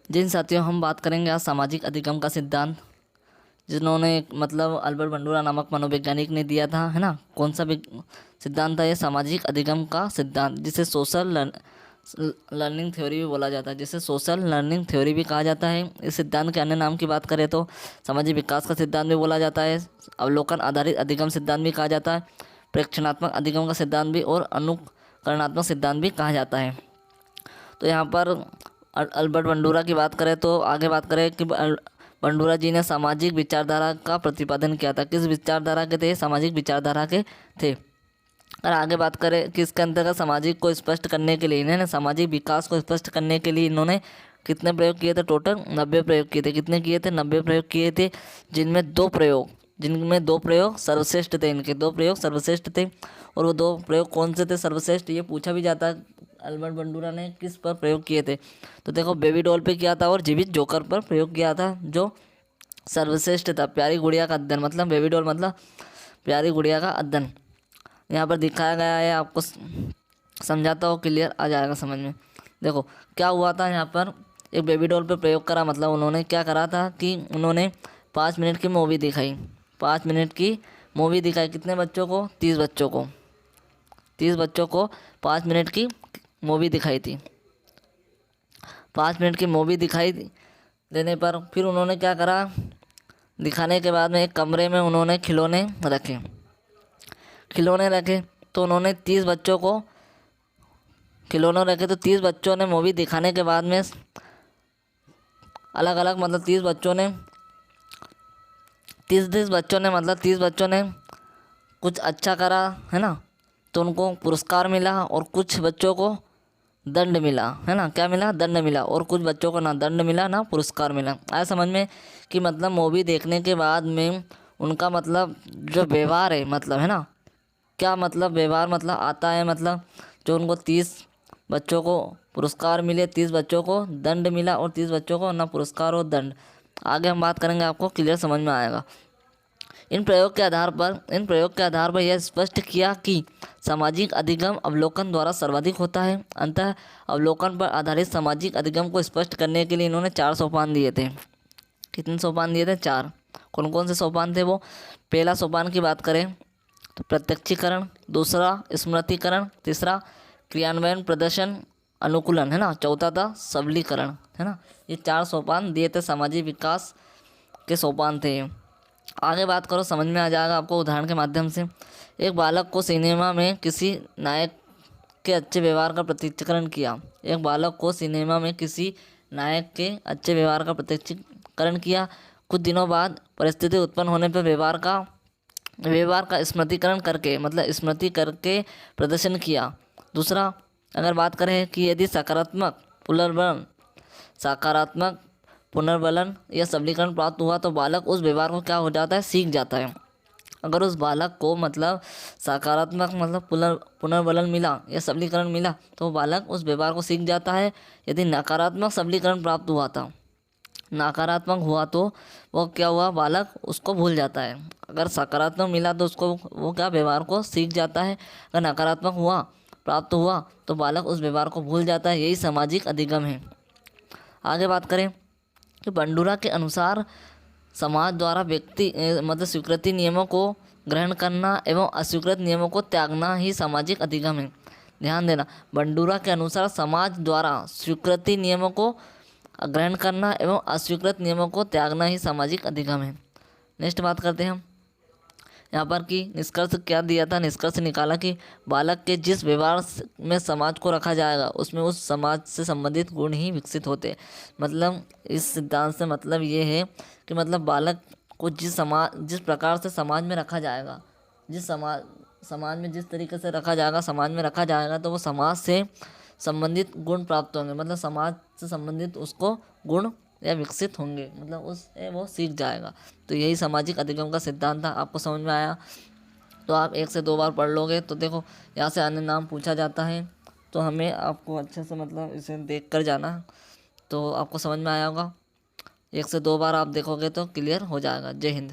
जिन साथियों हम बात करेंगे आज सामाजिक अधिगम का सिद्धांत, जिन्होंने मतलब अल्बर्ट बंडूरा नामक मनोवैज्ञानिक ने दिया था, है ना। कौन सा सिद्धांत था ये? सामाजिक अधिगम का सिद्धांत, जिसे सोशल लर्निंग थ्योरी भी बोला जाता है, जिसे सोशल लर्निंग थ्योरी भी कहा जाता है। इस सिद्धांत के अन्य नाम की बात करें तो सामाजिक विकास का सिद्धांत भी बोला जाता है, अवलोकन आधारित अधिगम सिद्धांत भी कहा जाता है, प्रेक्षणात्मक अधिगम का सिद्धांत भी और अनुकरणात्मक सिद्धांत भी कहा जाता है। तो यहाँ पर अल्बर्ट बंडूरा की बात करें तो आगे बात करें कि बंडूरा जी ने सामाजिक विचारधारा का प्रतिपादन किया था। किस विचारधारा के थे? सामाजिक विचारधारा के थे। और आगे बात करें कि इसके अंतर्गत सामाजिक को स्पष्ट करने के लिए इन्होंने सामाजिक विकास को स्पष्ट करने के लिए इन्होंने कितने प्रयोग किए थे? टोटल 90 प्रयोग किए थे। कितने किए थे? 90 प्रयोग किए थे, जिनमें दो प्रयोग सर्वश्रेष्ठ थे। इनके 2 प्रयोग सर्वश्रेष्ठ थे। और वो 2 प्रयोग कौन से थे सर्वश्रेष्ठ? ये पूछा भी जाता है अल्बर्ट बंडूरा ने किस पर प्रयोग किए थे। तो देखो, बेबी डॉल पे किया था और जीवित जोकर पर प्रयोग किया था, जो सर्वश्रेष्ठ था। प्यारी गुड़िया का अध्ययन, मतलब बेबी डॉल मतलब प्यारी गुड़िया का अध्ययन यहाँ पर दिखाया गया है। आपको समझाता हो, क्लियर आ जाएगा समझ में। देखो क्या हुआ था, यहाँ पर एक बेबी डॉल पर प्रयोग करा, मतलब उन्होंने क्या करा था कि उन्होंने 5 मिनट की मूवी दिखाई। 5 मिनट की मूवी दिखाई कितने बच्चों को? 30 बच्चों को। 30 बच्चों को 5 मिनट की मूवी दिखाई थी। 5 मिनट की मूवी दिखाई देने पर फिर उन्होंने क्या करा? दिखाने के बाद में एक कमरे में उन्होंने खिलौने रखे। तो उन्होंने 30 बच्चों को खिलौने रखे, तो 30 बच्चों ने मूवी दिखाने के बाद में अलग अलग, मतलब 30 बच्चों ने कुछ अच्छा करा, है ना, तो उनको पुरस्कार मिला। और कुछ बच्चों को दंड मिला, है ना। क्या मिला? दंड मिला। और कुछ बच्चों को ना दंड मिला ना पुरस्कार मिला। आया समझ में कि मतलब मूवी देखने के बाद में उनका मतलब जो व्यवहार है, मतलब, है ना, क्या मतलब व्यवहार मतलब आता है, मतलब जो उनको 30 बच्चों को पुरस्कार मिले, 30 बच्चों को दंड मिला और 30 बच्चों को ना पुरस्कार और दंड। आगे हम बात करेंगे, आपको क्लियर समझ में आएगा। इन प्रयोग के आधार पर यह स्पष्ट किया कि सामाजिक अधिगम अवलोकन द्वारा सर्वाधिक होता है। अंततः अवलोकन पर आधारित सामाजिक अधिगम को स्पष्ट करने के लिए इन्होंने 4 सोपान दिए थे। कितने सोपान दिए थे? 4। कौन कौन से सोपान थे वो? पहला सोपान की बात करें तो प्रत्यक्षीकरण, दूसरा स्मृतिकरण, तीसरा क्रियान्वयन प्रदर्शन अनुकूलन, है ना, चौथा था सबलीकरण, है ना। ये 4 सोपान दिए थे, सामाजिक विकास के सोपान थे। आगे बात करो, समझ में आ जाएगा आपको उदाहरण के माध्यम से। एक बालक को सिनेमा में किसी नायक के अच्छे व्यवहार का प्रत्यक्षीकरण किया। एक बालक को सिनेमा में किसी नायक के अच्छे व्यवहार का प्रत्यक्षीकरण किया। कुछ दिनों बाद परिस्थिति उत्पन्न होने पर व्यवहार का स्मृतिकरण करके, मतलब स्मृति करके प्रदर्शन किया। दूसरा, अगर बात करें कि यदि सकारात्मक पुनर्बलन या सबलीकरण प्राप्त हुआ तो बालक उस व्यवहार को क्या हो जाता है? सीख जाता है। अगर उस बालक को मतलब सकारात्मक मतलब पुनर्बलन मिला या सबलीकरण मिला तो बालक उस व्यवहार को सीख जाता है। यदि नकारात्मक सबलीकरण प्राप्त हुआ था, नकारात्मक हुआ तो वो क्या हुआ? बालक उसको भूल जाता है। अगर सकारात्मक मिला तो उसको वो क्या व्यवहार को सीख जाता है। अगर नकारात्मक प्राप्त हुआ तो बालक उस व्यवहार को भूल जाता है। यही सामाजिक अधिगम है। आगे बात करें कि बंडूरा के अनुसार समाज द्वारा व्यक्ति मतलब स्वीकृति नियमों को ग्रहण करना एवं अस्वीकृत नियमों को त्यागना ही सामाजिक अधिगम है। ध्यान देना, बंडूरा के अनुसार समाज द्वारा स्वीकृति नियमों को ग्रहण करना एवं अस्वीकृत नियमों को त्यागना ही सामाजिक अधिगम है। नेक्स्ट बात करते हैं हम यहाँ पर कि निष्कर्ष क्या दिया था? निष्कर्ष निकाला कि बालक के जिस व्यवहार में समाज को रखा जाएगा उसमें उस समाज से संबंधित गुण ही विकसित होते हैं। मतलब इस सिद्धांत से मतलब ये है कि मतलब बालक को जिस प्रकार से समाज में रखा जाएगा, समाज में जिस तरीके से समाज में रखा जाएगा तो वो समाज से संबंधित गुण प्राप्त होंगे। मतलब समाज से संबंधित उसको गुण या विकसित होंगे, मतलब उससे वो सीख जाएगा। तो यही सामाजिक अधिगम का सिद्धांत था। आपको समझ में आया तो आप 1 से 2 बार पढ़ लोगे तो देखो यहाँ से अन्य नाम पूछा जाता है, तो हमें आपको अच्छे से मतलब इसे देख कर जाना, तो आपको समझ में आया होगा। 1 से 2 बार आप देखोगे तो क्लियर हो जाएगा। जय हिंद।